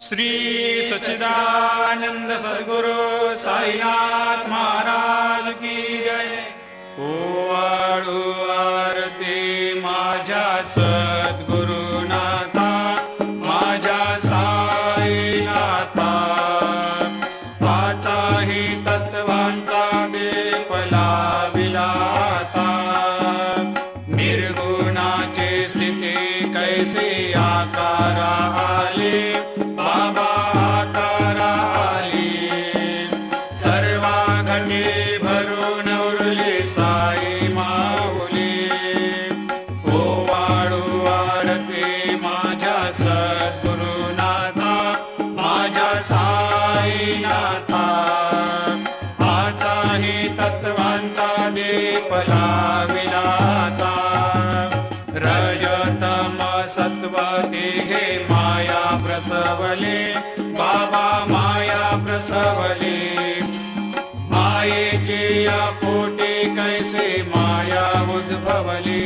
श्री सच्चिदानंद सद्गुरु साईनाथ महाराज की जय। ओवाळू आरती माझ्या सद्गुरुनाथा, माझ्या साईनाथा, पाचाही तत्वांचा दीप लाविला आता। निर्गुणाची स्थिती कैसे आकारा आले, बाबा आकारा आली। सर्वा घटे भरून उरली साई माऊली। ओवाळू आरती माझ्या सद्गुरुनाथा, माझ्या साईनाथा, आताही तत्वांचा दीप लाविला आता। रजतम सत्व तिघे माया प्रसवले, बाबा माया प्रसवले। मायेची या पोटी कैसे माया उद्भवली।